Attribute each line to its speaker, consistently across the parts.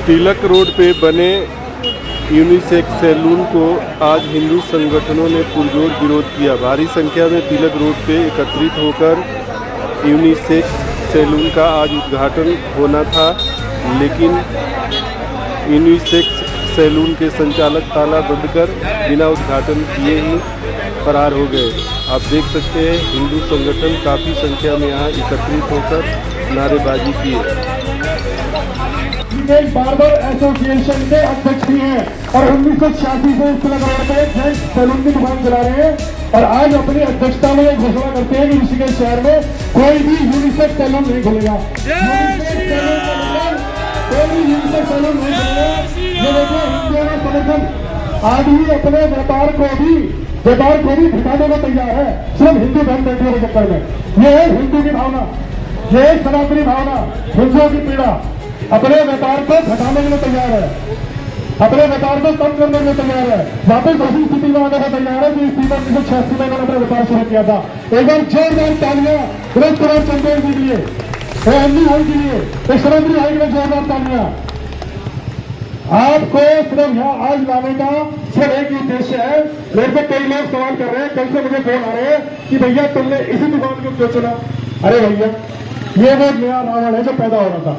Speaker 1: तिलक road पे बने unisex salon को आज हिंदू संगठनों ने पुरजोर विरोध किया। भारी संख्या में तिलक रोड पे एकत्रित होकर यूनिसेक्स सैलून का आज उद्घाटन होना था, लेकिन यूनिसेक्स सैलून के संचालक ताला बंद कर बिना उद्घाटन किए ही फरार हो गए। आप देख सकते हैं हिंदू संगठन काफ़ी संख्या में यहाँ एकत्रित होकर नारेबाजी किए।
Speaker 2: बार्बर एसोसिएशन के अध्यक्ष भी हैं और 1986 से इस तिलक रोड पे जेंट्स सैलून की दुकान चला रहे हैं और आज अपनी अध्यक्षता में घोषणा करते हैं कि ऋषिकेश शहर में कोई भी यूनिसेक्स सैलून नहीं खुलेगा। कोई भी यूनिसेक्स सैलून नहीं खुलेगा। ये देखिए हिंदुओं का समर्थन आज भी अपने व्यापार को भी घटाने को तैयार है, सिर्फ हिंदू धर्म बैठने के चक्कर में। ये है हिंदू की भावना, ये है सनातनी भावना, हिंदुओं की पीड़ा। अपने व्यापार को घटाने के लिए तैयार है, अपने व्यापार को कम करने के लिए तैयार है, वापस उसी स्थिति में आने का तैयार है जिस स्थिति में 1986 में इन्होंने अपना व्यापार शुरू किया था। एक बार जोरदार तालियां विनोद कुमार चंदेल जी के लिए, एमडी भाई के लिए, सनातनी भाई के लिए जोरदार तालियां। आपको सिर्फ यहाँ आज लाने का सिर्फ एक ही उद्देश्य है। मेरे को कई लोग सवाल कर रहे हैं, कल से मुझे फोन आ रहे हैं कि भैया तुमने इसी दुकान को क्यों चुना। अरे भैया ये वो नया रावण है जो पैदा हो रहा था,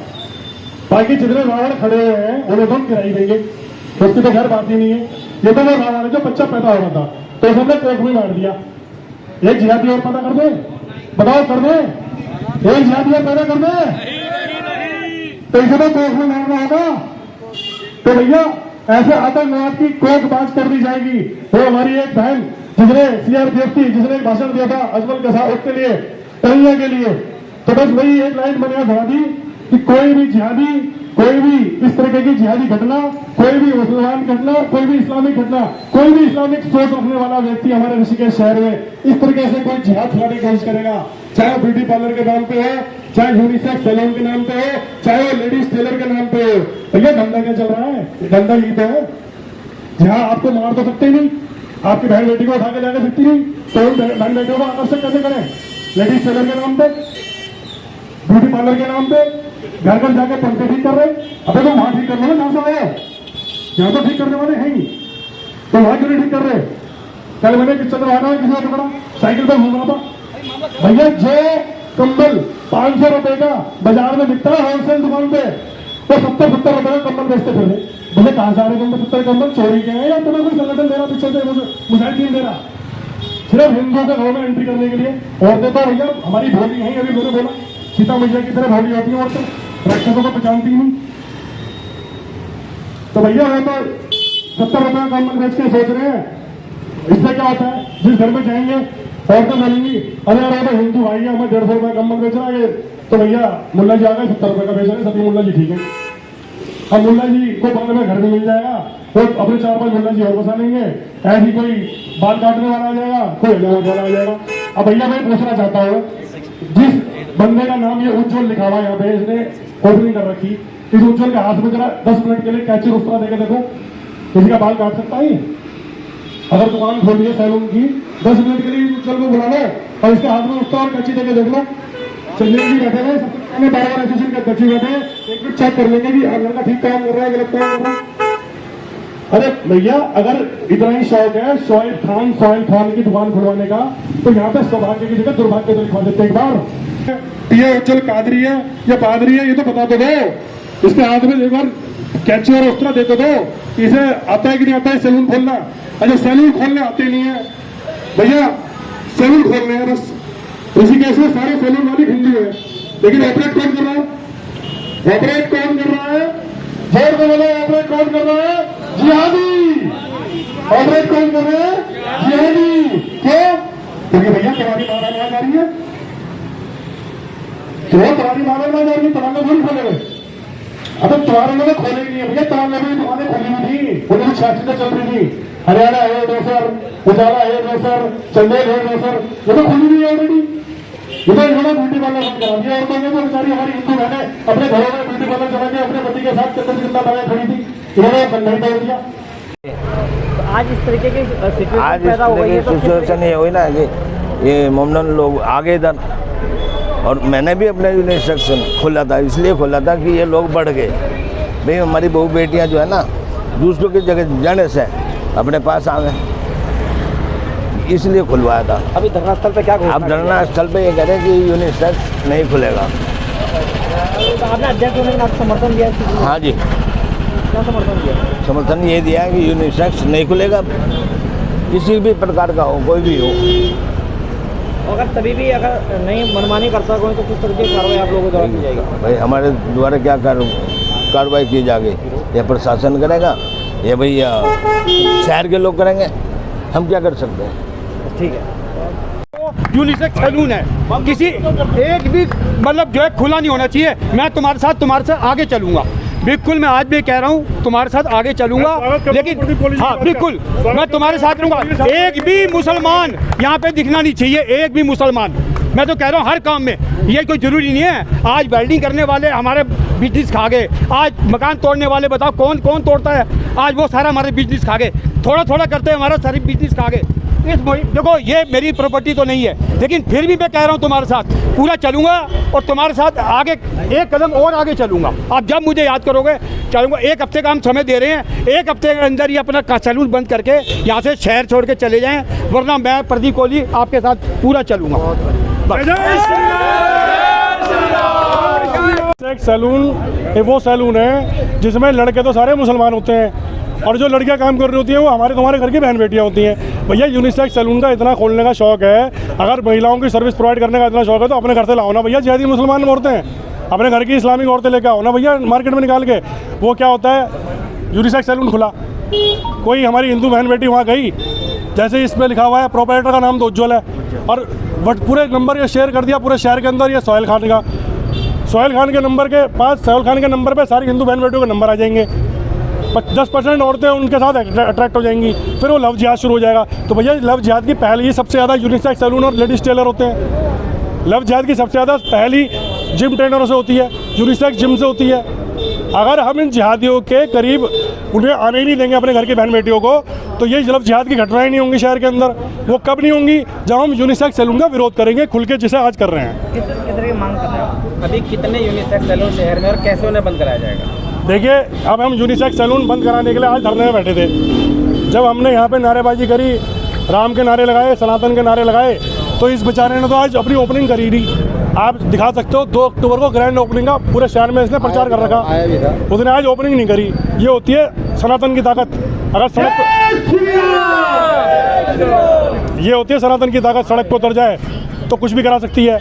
Speaker 2: बाकी जितने रावण खड़े हुए हैं उन्हें तो हम गिराई देंगे, उसकी तो घर बात ही नहीं है। ये तो वो रावण है जो बच्चा पैदा हो रहा था तो उसने कोख में मार दिया। एक जिहादी और पैदा कर दे, बताओ कर दे, एक जिहादी और पैदा कर दे तो इसे तो कोख में मारना होगा। तो भैया ऐसे आतंकवाद की कोखबाज कर दी जाएगी। वो हमारी एक बहन जिसने सीआरपीएफ की जिसने एक भाषण दिया था अजमल के साथ, उसके लिए कन्या के लिए, तो बस वही एक लाइन मैंने बढ़ा दी कि कोई भी जिहादी, कोई भी इस तरह की जिहादी घटना, कोई भी मुसलमान घटना, कोई भी इस्लामिक घटना, कोई भी इस्लामिक सोच रखने वाला व्यक्ति हमारे ऋषिकेश शहर में इस तरीके से कोई जिहाद फैलाने की कोशिश करेगा, चाहे ब्यूटी पार्लर के नाम पे है, चाहे यूनिसेक्स सैलून के नाम पे है, चाहे वो लेडीज टेलर के नाम पे है। भैया धंधा क्या चल रहा है? धंधा ये तो है जहाँ आपको मार तो सकते नहीं, आपकी बहन बेटी को उठा के जाकर सकती नहीं, तो बहन बेटियों को आकर्षक कैसे करें? लेडीज टेलर के नाम पे, ब्यूटी पार्लर के नाम पे घर घर जाके पंखे ठीक कर रहे। अबे तो वहां ठीक कर रहे ना, यहाँ तो ठीक करने वाले हैं ही, तो वहां क्यों नहीं ठीक कर रहे? कल मैंने किचन में आना किसी को पकड़ा, साइकिल पर घूम रहा था। भैया जो कंबल 500 रुपए का बाजार में बिकता है होलसेल दुकान पे, तो 70-70 रुपए का कंबल बेचते फिर भैया कहां से आ रहे कंबल? 70 कंबल चोरी के हैं या तुम्हें कोई संगठन दे रहा पीछे से मुजाहिदीन दे रहा? सिर्फ हिंदुओं के घरों में एंट्री करने के लिए। औरतें तो भैया हमारी भोली है, अभी मैंने बोला सीता मैया की तरह भोली होती है औरतें, राक्षसों को पहचानती नहीं। तो भैया वो तो 70 रुपए का कंबल बेच के सोच रहे हैं। इससे क्या होता है, जिस घर में जाएंगे औरतें बोलेंगी अरे यार तो हिंदू भाई है, हमें 150 रुपए कंबल बेच रहा है, तो भैया मुल्ला जी आ गए 70 रुपए का बेच रहे, सभी मुल्ला जी ठीक है। अब मुल्ला जी को बगल में घर में मिल जाएगा, वो अपने 4-5 मुल्ला जी और बसा लेंगे, ऐसी कोई बाल काटने वाला आ जाएगा, कोई हजामत वाला आ जाएगा। अब भैया मैं पूछना चाहता हूँ, जिस बंदे का नाम ये उज्जवल लिखा हुआ यहाँ पे, इसने ओपनिंग कर रखी, इस उज्जवल के हाथ में जरा 10 मिनट के लिए कैची उस तरह देके देखो, किसी का बाल काट सकता है? अगर दुकान खोली है सैलून की, 10 मिनट के लिए उज्जवल को बुला लो और इसके हाथ में उस तरह कैची देके देख लो। चंदेल जी बैठे हैं, सबसे बार्बर एसोसिएशन के अध्यक्ष बैठे हैं, एक मिनट चेक कर लेंगे कि लड़का ठीक काम कर रहा है गलत काम कर रहा है। अरे भैया अगर इतना ही शौक है सोहेल खान की दुकान खुलवाने का, तो यहाँ पे सौभाग्य की जगह दुर्भाग्य तो लिखवा देते एक बार। ये उज्जवल कादरी है या पादरी है ये तो बता दो, इसके हाथ में एक बार कैची और उस तरह दे दो, इसे आता है कि नहीं आता है सैलून खोलना? अच्छा सैलून खोलने आते नहीं है भैया, सैलून खोलने हैं बस। ऋषिकेश में सारे सैलून वाले हिंदू है, लेकिन ऑपरेट कौन कर रहा है? ऑपरेट कौन कर रहा है? जोर को बोलो, ऑपरेट कौन कर रहा है? जिहादी। ऑपरेट कौन कर रहे हैं? जिहादी। क्यों? क्योंकि भैया तुम्हारी मारा ना जा रही है, क्यों तुम्हारी मारा ना जा रही है? तुम्हारे थोड़ी खोले हुए, अब तुम्हारे लोग खोलेगी नहीं भैया, तुम्हारे भी दुकानें खोली हुई थी, 1986 से चल रही थी। Haryana hair dresser, Ujala hair dresser, Chandel hair dresser, ये तो खुली हुई है ऑलरेडी। ये तो इन्होंने ब्यूटी पार्लर बंद करा दिया। और मैंने तो बेचारी हमारी हिंदू बहनें अपने घरों में ब्यूटी पार्लर चला के अपने पति के साथ चंदन जिंदा बनाए खड़ी थी, इन्होंने बंद नहीं कर दिया।
Speaker 3: आज इस तरीके की सिचुएशन पैदा हो गई है, तो
Speaker 4: सिचुएशन ये हुई ना कि ये मोमडन लोग आगे इधर, और मैंने भी अपने यूनिसेक्स खोला था, इसलिए खोला था कि ये लोग बढ़ गए। भाई हमारी बहू बेटियां जो है ना दूसरों की जगह जाने से अपने पास आ गए, इसलिए खुलवाया था।
Speaker 3: अभी धरना स्थल पे क्या घोषणा
Speaker 4: अब धरना स्थल पे ये कह रहे हैं कि यूनिसेक्स नहीं खुलेगा।
Speaker 3: तो आपने अध्यक्ष होने के नाते समर्थन दिया है?
Speaker 4: हाँ जी,
Speaker 3: क्या समर्थन दिया?
Speaker 4: समर्थन ये दिया है कि यूनिसेक्स नहीं खुलेगा, किसी भी प्रकार का हो, कोई भी हो।
Speaker 3: अगर तभी भी अगर नहीं मनमानी करता कोई तो किस तरह की कार्रवाई आप लोगों द्वारा की जाएगी?
Speaker 4: भाई हमारे द्वारा क्या कार्रवाई की जाएगी, या प्रशासन करेगा या भैया शहर के लोग करेंगे, हम क्या कर सकते हैं।
Speaker 3: ठीक है।
Speaker 5: यूनिसेक्स सैलून है, किसी एक भी मतलब जो है खुला नहीं होना चाहिए। मैं तुम्हारे साथ आगे चलूंगा, बिल्कुल। मैं आज भी कह रहा हूँ तुम्हारे साथ आगे चलूंगा, लेकिन हाँ बिल्कुल मैं तुम्हारे साथ रहूँगा। एक भी मुसलमान यहाँ पे दिखना नहीं चाहिए, एक भी मुसलमान। मैं तो कह रहा हूँ हर काम में, ये कोई ज़रूरी नहीं है। आज वेल्डिंग करने वाले हमारे बिजनेस खा गए, आज मकान तोड़ने वाले बताओ कौन कौन तोड़ता है, आज वो सारा हमारे बिजनेस खा गए। थोड़ा थोड़ा करते हमारा सारी बिजनेस खा गए। देखो ये मेरी प्रॉपर्टी तो नहीं है, लेकिन फिर भी मैं कह रहा हूँ तुम्हारे साथ पूरा चलूंगा और तुम्हारे साथ आगे एक कदम और आगे चलूंगा। आप जब मुझे याद करोगे चलूंगा। 1 हफ्ते का हम समय दे रहे हैं, 1 हफ्ते के अंदर ही अपना सैलून बंद करके यहाँ से शहर छोड़ के चले जाएं, वरना मैं प्रदीप कोहली आपके साथ पूरा चलूंगा।
Speaker 2: एक सैलून वो सैलून है जिसमें लड़के तो सारे मुसलमान होते हैं और जो लड़कियां काम कर रही होती हैं वो हमारे तुम्हारे घर की बहन बेटियां होती हैं। भैया यूनिसेक्स सैलून का इतना खोलने का शौक है, अगर महिलाओं की सर्विस प्रोवाइड करने का इतना शौक है तो अपने घर से लाओ ना भैया। जिहादी मुसलमान औरतें हैं, अपने घर की इस्लामिक औरतें लेकर आओ ना भैया मार्केट में निकाल के। वो क्या होता है, यूनिसेक्स सैलून खुला, कोई हमारी हिंदू बहन बेटी वहाँ गई, जैसे इसमें लिखा हुआ है प्रोपराइटर का नाम तो उज्ज्वल है, और पूरे नंबर ये शेयर कर दिया पूरे शहर के अंदर, ये सोहेल खान का। सोहेल खान के नंबर के पास, सोहेल खान के नंबर पे सारी हिंदू बहन बेटियों के नंबर आ जाएंगे। 10% औरतें उनके साथ अट्रैक्ट हो जाएंगी, फिर वो लव जिहाद शुरू हो जाएगा। तो भैया लव जिहाद की पहल ही सबसे ज़्यादा यूनिसेक्स सैलून और लेडीज़ टेलर होते हैं। लव जिहाद की सबसे ज़्यादा पहली जिम ट्रेनरों से होती है, यूनिसेक्स जिम से होती है। अगर हम इन जिहादियों के करीब उन्हें आने ही नहीं देंगे अपने घर की बहन बेटियों को, तो ये लव जिहाद की घटनाएं नहीं होंगी शहर के अंदर। वो कब नहीं होंगी, जब हम यूनिसेक्स सैलून का विरोध करेंगे खुल के, जिसे आज कर रहे हैं।
Speaker 3: किस तरह की मांग कर रहे हैं?
Speaker 6: अभी कितने यूनिसेक्स सैलून शहर में और कैसे उन्हें बंद कराया जाएगा?
Speaker 2: देखिए, अब हम यूनिसेक्स सैलून बंद कराने के लिए आज धरने में बैठे थे। जब हमने यहाँ पे नारेबाजी करी, राम के नारे लगाए, सनातन के नारे लगाए, तो इस बेचारे ने तो आज अपनी ओपनिंग करी नहीं। आप दिखा सकते हो 2 अक्टूबर को ग्रैंड ओपनिंग का पूरे शहर में इसने प्रचार कर रखा, उसने आज ओपनिंग नहीं करी। ये होती है सनातन की ताकत। अगर सड़क ये होती है सनातन की ताकत, सड़क पर उतर जाए तो कुछ भी करा सकती है।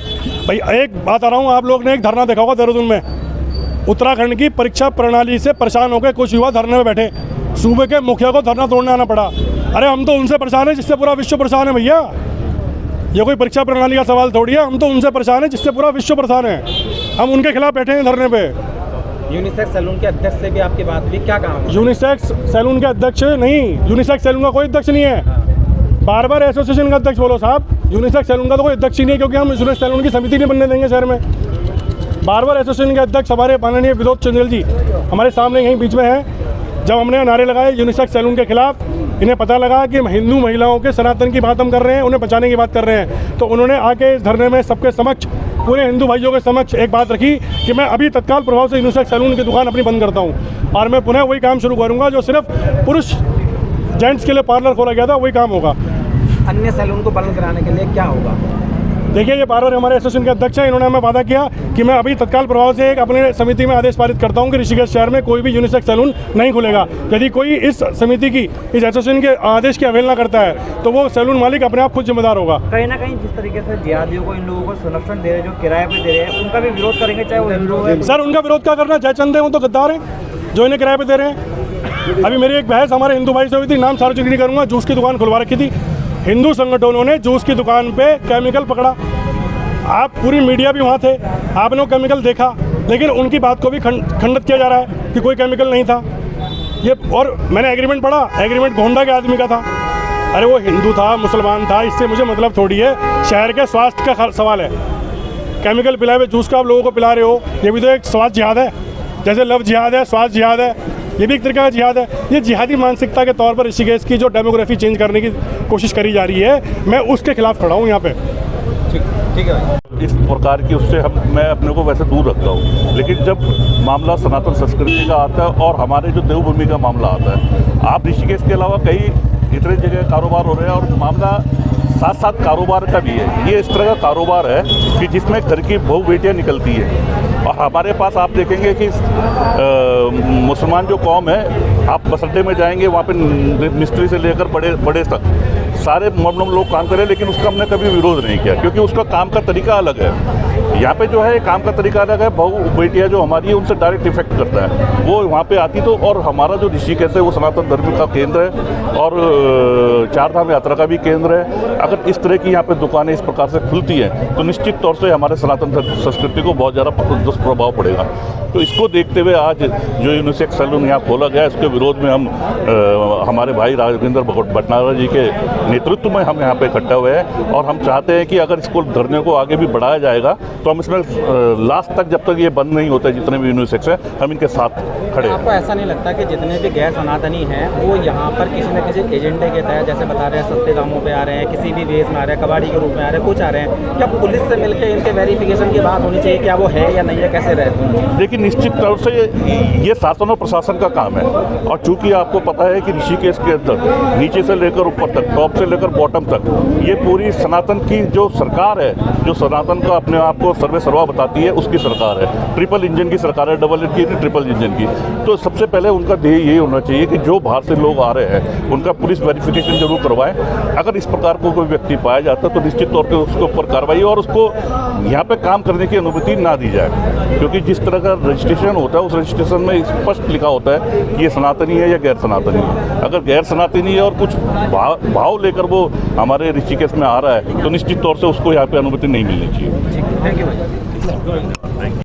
Speaker 2: भाई एक बात आ रहा हूँ, आप लोग ने एक धरना देखा होगा देहरादून में, उत्तराखंड की परीक्षा प्रणाली से परेशान होकर कुछ युवा धरने में बैठे, सूबे के मुखिया को धरना तोड़ने आना पड़ा। अरे हम तो उनसे परेशान हैं जिससे पूरा विश्व परेशान है भैया। ये कोई परीक्षा प्रणाली का सवाल थोड़ी है, हम तो उनसे परेशान हैं जिससे पूरा विश्व परेशान है। हम उनके खिलाफ बैठे हैं धरने पे।
Speaker 6: यूनिसेक्स सैलून के अध्यक्ष से भी आपकी बात हुई, क्या कहा?
Speaker 2: यूनिसेक्स सैलून के अध्यक्ष नहीं, यूनिसेक्स सैलून का कोई अध्यक्ष नहीं है। बार एसोसिएशन का अध्यक्ष बोलो साहब, यूनिसेक्स सैलून का तो कोई अध्यक्ष ही नहीं है, क्योंकि हम यूनिसेक्स सैलून की समिति नहीं बनने देंगे शहर में। बार एसोसिएशन के अध्यक्ष हमारे माननीय विनोद चंदेल जी हमारे सामने यहीं बीच में हैं। जब हमने नारे लगाए यूनिसेक्स सैलून के खिलाफ, इन्हें पता लगा कि हिंदू महिलाओं के सनातन की बात हम कर रहे हैं, उन्हें बचाने की बात कर रहे हैं, तो उन्होंने आके इस धरने में सबके समक्ष, पूरे हिंदू भाइयों के समक्ष एक बात रखी कि मैं अभी तत्काल प्रभाव से यूनिसेक्स सैलून की दुकान अपनी बंद करता हूँ और मैं पुनः वही काम शुरू करूँगा जो सिर्फ पुरुष जेंट्स के लिए पार्लर खोला गया था, वही काम होगा।
Speaker 6: अन्य सैलून को बंद कराने के लिए क्या होगा?
Speaker 2: देखिए, ये बार हमारे एसोसिएशन के अध्यक्ष हैं, इन्होंने हमें वादा किया कि मैं अभी तत्काल प्रभाव से एक अपने समिति में आदेश पारित करता हूं कि ऋषिकेश शहर में कोई भी यूनिसेक्स सैलून नहीं खुलेगा। यदि कोई इस समिति की, इस एसोसिएशन के आदेश की अवहेलना करता है तो वो सैलून मालिक अपने आप खुद जिम्मेदार होगा।
Speaker 3: कहीं ना कहीं जिस तरीके से जिहादियों को, इन लोगों को संरक्षण दे रहे हैं, जो किराए पे दे रहे हैं, उनका भी विरोध करेंगे, चाहे वो हिंदू है।
Speaker 2: सर, उनका विरोध क्या करना, जय चंद है, वो तो गद्दार हैं जो इन्हें किराए पे दे रहे हैं। अभी मेरी एक बहस हमारे हिंदू भाई से हुई थी, नाम सार्वजनिक नहीं करूँगा, जूस की दुकान खुलवा रखी थी। हिंदू संगठनों ने जूस की दुकान पे केमिकल पकड़ा, आप पूरी मीडिया भी वहाँ थे, आपने वो केमिकल देखा, लेकिन उनकी बात को भी खंडित किया जा रहा है कि कोई केमिकल नहीं था। ये और मैंने एग्रीमेंट पढ़ा, एग्रीमेंट गोंडा के आदमी का था। अरे वो हिंदू था, मुसलमान था, इससे मुझे मतलब थोड़ी है। शहर के स्वास्थ्य का सवाल है। केमिकल पिलाए हुए जूस का आप लोगों को पिला रहे हो, ये भी तो एक स्वास्थ्य जिहाद है। जैसे लव जिहाद है, स्वास्थ्य जिहाद है, ये भी एक तरीके का जिहाद है। ये जिहादी मानसिकता के तौर पर ऋषिकेश की जो डेमोग्राफी चेंज करने की कोशिश करी जा रही है, मैं उसके खिलाफ खड़ा हूँ यहाँ पे।
Speaker 6: ठीक है।
Speaker 7: इस प्रकार की उससे मैं अपने को वैसे दूर रखता हूँ। लेकिन जब मामला सनातन संस्कृति का आता है और हमारे जो देवभूमि का मामला आता है, आप ऋषिकेश के अलावा कई इतने जगह कारोबार हो रहे हैं और मामला साथ साथ कारोबार का भी है। ये इस तरह का कारोबार है कि जिसमें घर की बहू बेटियाँ निकलती है। और हमारे पास आप देखेंगे कि मुसलमान जो कौम है, आप बस अड्डे में जाएंगे, वहाँ पे मिस्त्री से लेकर बड़े तक सारे मर्म लोग काम करें, लेकिन उसका हमने कभी विरोध नहीं किया, क्योंकि उसका काम का तरीका अलग है। यहाँ पे जो है काम का तरीका अलग है। बहू बेटियाँ जो हमारी है उनसे डायरेक्ट इफेक्ट करता है। वो वहाँ पे आती तो, और हमारा जो ऋषिकेश है वो सनातन धर्म का केंद्र है और चारधाम यात्रा का भी केंद्र है। अगर इस तरह की यहाँ पे दुकानें इस प्रकार से खुलती हैं तो निश्चित तौर से हमारे सनातन संस्कृति को बहुत ज़्यादा दुष्प्रभाव पड़ेगा। तो इसको देखते हुए आज जो यूनिसेक्स सैलून यहाँ खोला गया, इसके विरोध में हम हमारे भाई राजेंद्र भटनागर जी के नेतृत्व में हम यहाँ पे इकट्ठा हुए हैं और हम चाहते हैं कि अगर इसको धरने को आगे भी बढ़ाया जाएगा तो हम इसमें लास्ट तक, जब तक ये बंद नहीं होता है, जितने भी यूनिसेक्स हैं, हम इनके साथ खड़े हैं।
Speaker 6: आपको ऐसा नहीं लगता कि जितने भी गैर सनातनी हैं वो यहाँ पर किसी न किसी एजेंडे के तहत, जैसे बता रहे हैं सस्ते दामों पे आ रहे हैं, किसी भी वेश में आ रहे हैं, कबाड़ी के रूप में आ रहे हैं, कुछ आ रहे हैं, क्या पुलिस से मिलकर इनके वेरिफिकेशन की बात होनी चाहिए, क्या वो है या नहीं है, कैसे रहते?
Speaker 7: लेकिन निश्चित तौर से ये शासन और प्रशासन का काम है। और चूंकि आपको पता है कि ऋषिकेश के अंदर नीचे से लेकर ऊपर तक, टॉप से लेकर बॉटम तक, ये पूरी सनातन की जो सरकार है, जो सनातन का अपने आप को सर्वे सर्वा बताती है, उसकी सरकार है। ट्रिपल इंजन की सरकार है, डबल इंजन की, ट्रिपल इंजन की। तो सबसे पहले उनका ध्येय ये होना चाहिए कि जो बाहर से लोग आ रहे हैं उनका पुलिस वेरिफिकेशन जरूर करवाएं। अगर इस प्रकार को कोई व्यक्ति पाया जाता है तो निश्चित तौर पर उसके ऊपर कार्रवाई और उसको यहाँ पे काम करने की अनुमति ना दी जाए, क्योंकि जिस तरह का रजिस्ट्रेशन होता है उस रजिस्ट्रेशन में स्पष्ट लिखा होता है कि ये सनातनी है या गैर सनातनी है। अगर गैर सनातनी है और कुछ भाव लेकर वो हमारे ऋषिकेश में आ रहा है तो निश्चित तौर से उसको यहाँ पे अनुमति नहीं मिलनी चाहिए।
Speaker 6: थैंक यू भाई।